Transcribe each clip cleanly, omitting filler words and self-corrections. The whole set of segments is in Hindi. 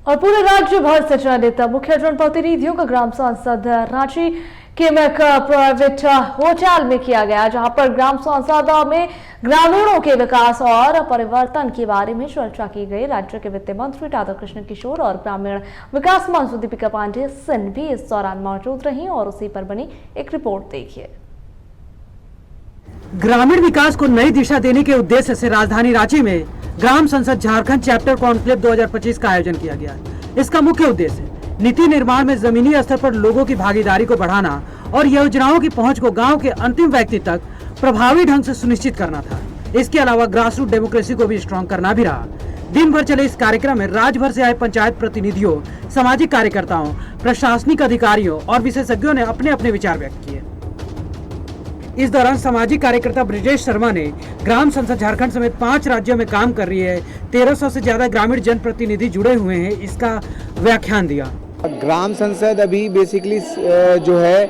और पूरे राज्य भर से चयनित मुख्य जनप्रतिनिधियों का ग्राम संसद रांची के प्राइवेट होटल में किया गया, जहां पर ग्राम संसद में ग्रामीणों के विकास और परिवर्तन के बारे में चर्चा की गई। राज्य के वित्त मंत्री राधाकृष्ण किशोर और ग्रामीण विकास मंत्री दीपिका पांडे सिंह भी इस दौरान मौजूद रही और उसी पर बनी एक रिपोर्ट देखिए। ग्रामीण विकास को नई दिशा देने के उद्देश्य से राजधानी रांची में ग्राम संसद झारखंड चैप्टर कॉन्क्लेव 2025 का आयोजन किया गया। इसका मुख्य उद्देश्य नीति निर्माण में जमीनी स्तर पर लोगों की भागीदारी को बढ़ाना और योजनाओं की पहुंच को गांव के अंतिम व्यक्ति तक प्रभावी ढंग से सुनिश्चित करना था। इसके अलावा ग्रास रूट डेमोक्रेसी को भी स्ट्रॉन्ग करना भी रहा। दिन भर चले इस कार्यक्रम में राज्य भर से आए पंचायत प्रतिनिधियों, सामाजिक कार्यकर्ताओं, प्रशासनिक अधिकारियों और विशेषज्ञों ने अपने अपने विचार व्यक्त किए। इस दौरान सामाजिक कार्यकर्ता ब्रिजेश शर्मा ने ग्राम संसद झारखंड समेत 5 राज्यों में काम कर रही है 1300 से ज्यादा ग्रामीण जनप्रतिनिधि जुड़े हुए हैं, इसका व्याख्यान दिया। ग्राम संसद अभी बेसिकली जो है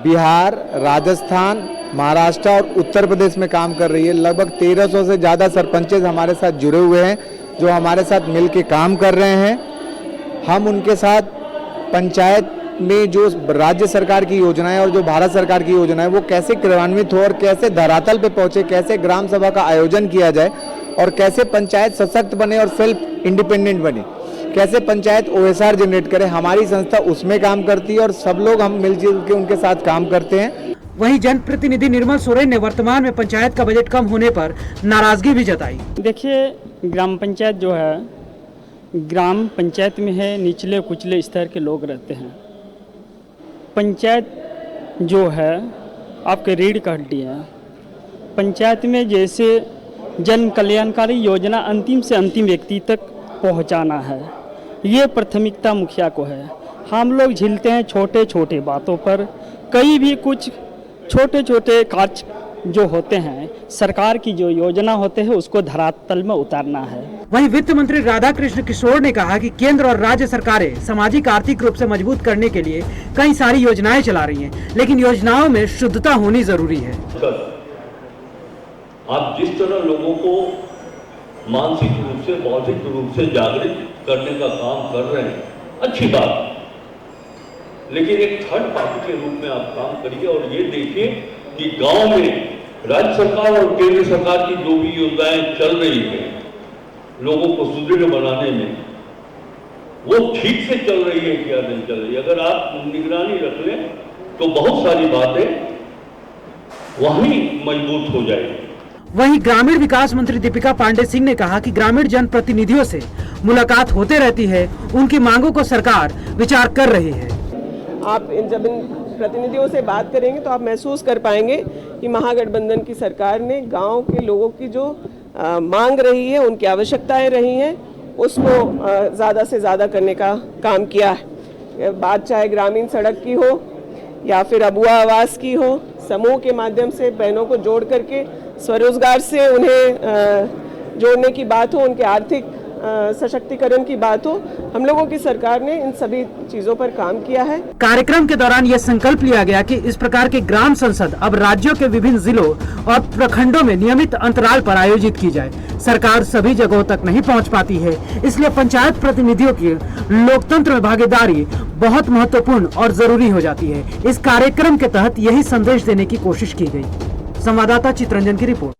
बिहार, राजस्थान, महाराष्ट्र और उत्तर प्रदेश में काम कर रही है। लगभग 1300 से ज़्यादा सरपंचेज हमारे साथ जुड़े हुए हैं जो हमारे साथ मिल के काम कर रहे हैं। हम उनके साथ पंचायत में जो राज्य सरकार की योजनाएं और जो भारत सरकार की योजनाएं वो कैसे क्रियान्वित हो और कैसे धरातल पे पहुंचे, कैसे ग्राम सभा का आयोजन किया जाए और कैसे पंचायत सशक्त बने और सेल्फ इंडिपेंडेंट बने, कैसे पंचायत OSR जनरेट करे, हमारी संस्था उसमें काम करती है और सब लोग हम मिलजुल के उनके साथ काम करते हैं। वहीं जनप्रतिनिधि निर्मल सोरेन ने वर्तमान में पंचायत का बजट कम होने पर नाराजगी भी जताई। देखिए, ग्राम पंचायत जो है, ग्राम पंचायत में है निचले कुचले स्तर के लोग रहते हैं। पंचायत जो है आपके रीढ़ की हड्डी है। पंचायत में जैसे जन कल्याणकारी योजना अंतिम से अंतिम व्यक्ति तक पहुंचाना है, ये प्राथमिकता मुखिया को है। हम लोग झिलते हैं छोटे छोटे बातों पर, कई भी कुछ छोटे छोटे कार्य जो होते हैं, सरकार की जो योजना होते हैं उसको धरातल में उतारना है। वहीं वित्त मंत्री राधाकृष्ण किशोर ने कहा कि केंद्र और राज्य सरकारें सामाजिक आर्थिक रूप से मजबूत करने के लिए कई सारी योजनाएं चला रही हैं, लेकिन योजनाओं में शुद्धता होनी जरूरी है। आप जिस तरह लोगों को मानसिक रूप से, बौद्धिक रूप से जागृत करने का काम कर रहे हैं, अच्छी बात, लेकिन एक थर्ड पार्टी के रूप में आप काम करिए और ये देखिए कि गांव में राज्य सरकार और केंद्र सरकार की जो भी योजनाएं चल रही है लोगों को सुदृढ़ बनाने में, वो ठीक से चल रही है क्या नहीं चल रही है। अगर आप निगरानी रख लें तो बहुत सारी बातें वहीं मजबूत हो जाएगी। वहीं ग्रामीण विकास मंत्री दीपिका पांडे सिंह ने कहा कि ग्रामीण जनप्रतिनिधियों से मुलाकात होते रहती है, उनकी मांगों को सरकार विचार कर रही है। आप जब इन प्रतिनिधियों से बात करेंगे तो आप महसूस कर पाएंगे कि महागठबंधन की सरकार ने गांव के लोगों की जो मांग रही है, उनकी आवश्यकताएं रही हैं, उसको ज़्यादा से ज़्यादा करने का काम किया है। बात चाहे ग्रामीण सड़क की हो या फिर अबुआ आवास की हो, समूह के माध्यम से बहनों को जोड़ करके स्वरोजगार से उन्हें जोड़ने की बात हो, उनके आर्थिक सशक्तिकरण की बात हो, हम लोगों की सरकार ने इन सभी चीजों पर काम किया है। कार्यक्रम के दौरान यह संकल्प लिया गया कि इस प्रकार के ग्राम संसद अब राज्यों के विभिन्न जिलों और प्रखंडों में नियमित अंतराल पर आयोजित की जाए। सरकार सभी जगहों तक नहीं पहुंच पाती है, इसलिए पंचायत प्रतिनिधियों की लोकतंत्र में भागीदारी बहुत महत्वपूर्ण और जरूरी हो जाती है। इस कार्यक्रम के तहत यही संदेश देने की कोशिश की गई। संवाददाता चित्रंजन की रिपोर्ट।